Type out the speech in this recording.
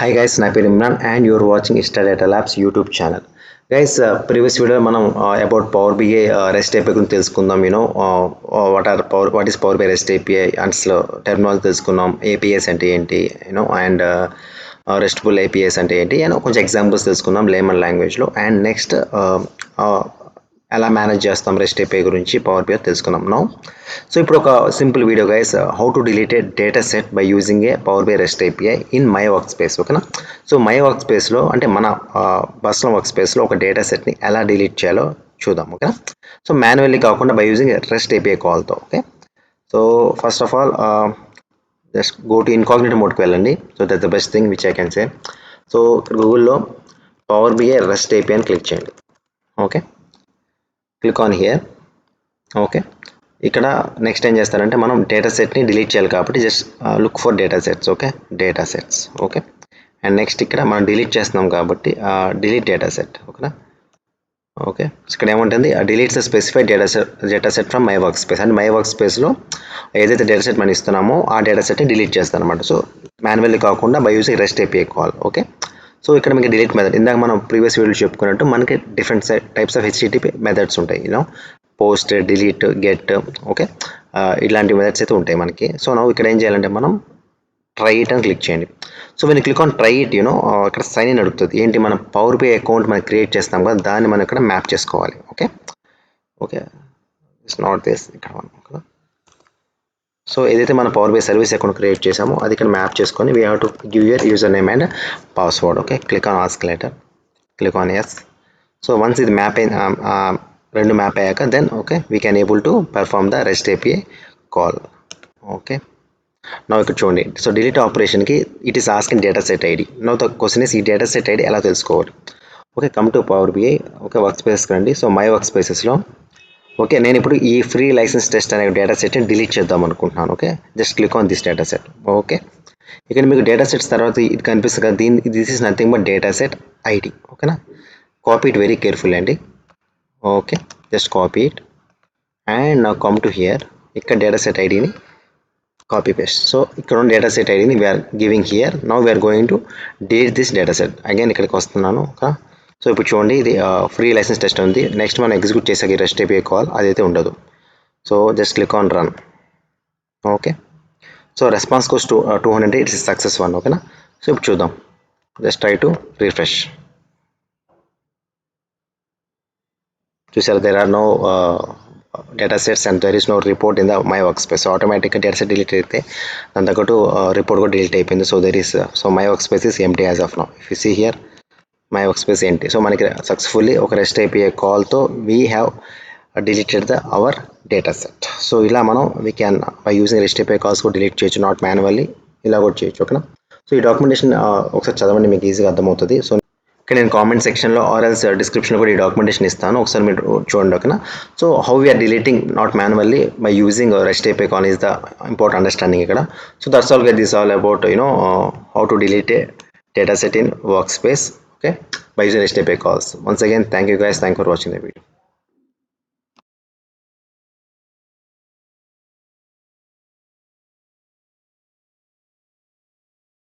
Hi guys, నా పేరు Imran and you're watching Insta Data Labs YouTube channel. Guys, previous video మనం about Power BI REST API గురించి తెలుసుకుందాం. What is Power BI REST API అసలు terminology తెలుసుకున్నాం. APIs అంటే ఏంటి, and RESTful APIs అంటే ఏంటి, కొంచెం ఎగ్జాంపుల్స్ తెలుసుకుందాం లేమన్ లాంగ్వేజ్లో. అండ్ నెక్స్ట్ ఎలా మేనేజ్ చేస్తాం రెస్ట్ ఏపీఐ గురించి పవర్ బిఐ తెలుసుకున్నాం నౌ. సో ఇప్పుడు ఒక simple video guys, how to delete a data set by using a power BI rest API in my work space. ఓకేనా. So my వర్క్ స్పేస్లో అంటే మన పర్సనల్ వర్క్ స్పేస్లో ఒక డేటా సెట్ని ఎలా డిలీట్ చేయాలో చూద్దాం. ఓకేనా. సో మాన్యువల్లీ కాకుండా బై యూజింగ్ రెస్ట్ ఏపీఐ కాల్తో. Okay. So first of all just go to incognito మోడ్కి వెళ్ళండి. So that's the best thing which I can say. So గూగుల్లో పవర్ బిఐ రెస్ట్ ఏపీఐ అని క్లిక్ చేయండి. Okay. Click on here. Okay. ఇక్కడ నెక్స్ట్ ఏం చేస్తారంటే మనం డేటా సెట్ని డిలీట్ చేయాలి కాబట్టి just look for data sets. Okay. Data sets. Okay. And next ఇక్కడ మనం డిలీట్ చేస్తున్నాం కాబట్టి డిలీట్ డేటా సెట్. ఓకేనా. ఓకే. ఇక్కడ ఏముంటుంది, deletes specified data set from my work space. అంటే మై వర్క్ స్పేస్లో ఏదైతే డేటా సెట్ మనం ఇస్తున్నామో ఆ డేటా సెట్ని డిలీట్ చేస్తాను అనమాట. సో మాన్యువల్లీ కాకుండా by using rest API call. Okay. So ఇక్కడ మీకు డిలీట్ మెథడ్ ఇందాక మనం ప్రీవియస్ వీడియోలో చెప్పుకున్నట్టు మనకి different types of HTTP methods ఉంటాయి. Post, delete, get. ఓకే. ఇలాంటి మెథడ్స్ అయితే ఉంటాయి మనకి. సో నా ఇక్కడ ఏం చేయాలంటే మనం ట్రై ఇట్ అని క్లిక్ చేయండి. So when you click on try it, ఇక్కడ సైన్ ఇన్ అడుగుతుంది. ఏంటి, మనం పవర్ బిఐ అకౌంట్ మనం క్రియేట్ చేస్తాం కదా, దాన్ని మనం ఇక్కడ మ్యాప్ చేసుకోవాలి. Okay. Okay. It's not this ఇక్కడ మనం. సో ఏదైతే మన power BI service account create చేసామో అది ఇక్కడ మ్యాప్ చేసుకొని we have to give your user name and password. Okay. Click on ask later. Click on yes. So once ఇది map అయిన రెండు మ్యాప్ అయ్యాక then okay we can able to perform the rest API call. Okay. నా ఇక్కడ చూడండి. So delete ఆపరేషన్కి it is asking data set ID. నా the question is ఈ డేటా సెట్ ఐడి ఎలా తెలుసుకోవాలి. Okay. Come to power BI. Okay. Work స్పేస్కి రండి. So my work స్పేసెస్లో okay నేను ఇప్పుడు ఈ ఫ్రీ లైసెన్స్ టెస్ట్ అనే డేటా సెట్ని డిలీట్ చేద్దాం అనుకుంటున్నాను. Okay. Just click on this data set. Okay. ఇక్కడ మీకు డేటా సెట్స్ తర్వాత ఇది కనిపిస్తుంది కదా, this is nothing but data set ID. ఓకేనా. కాపీ ఇట్ వెరీ కేర్ఫుల్ అండి. Okay. Just copy it and నా కమ్ టు హియర్. ఇక్కడ డేటా సెట్ ఐడిని కాపీ పేస్ట్. సో ఇక్కడ ఉన్న డేటా సెట్ ఐడిని we are giving here. Now we're going to delete this data set. Again ఇక్కడికి వస్తున్నాను. Okay. So ఇప్పుడు చూడండి ఇది ఫ్రీ లైసెన్స్ టెస్ట్ ఉంది. నెక్స్ట్ మనం ఎగ్జిక్యూట్ చేసే రెస్ట్ ఏపీఐ కాల్ అదైతే ఉండదు. So just click on run. Okay. So response code 200 it's success one. ఓకేనా. సో ఇప్పుడు చూద్దాం. Just try to refresh. చూసారు, there are no data sets and there is no report in the my work space. So ఆటోమేటిక్గా data set delete అయితే దాని తగ్గట్టు report కూడా delete అయిపోయింది. So there is my work space is empty as of now. If you see here my work space ఏంటి. So మనకి successfully ఒక rest API కాల్తో we have deleted our data set. So ఇలా మనం we can by using rest API calls కూడా delete చేయొచ్చు, not manually, ఇలా కూడా చేయొచ్చు. ఓకేనా. సో ఈ డాక్యుమెంటేషన్ ఒకసారి చదవండి, మీకు ఈజీగా అర్థమవుతుంది. సో ఇక్కడ నేను కామెంట్ సెక్షన్లో ఆర్ఎల్స్ డిస్క్రిప్షన్లో కూడా ఈ డాక్యుమెంటేషన్ ఇస్తాను, ఒకసారి మీరు చూడండి. ఓకేనా. So how we're deleting not manually by using rest API call is the important understanding ఇక్కడ. So that's all get this all about how to delete a data set in workspace, okay, by using REST API calls. Once again, thank you guys, thank you for watching the video.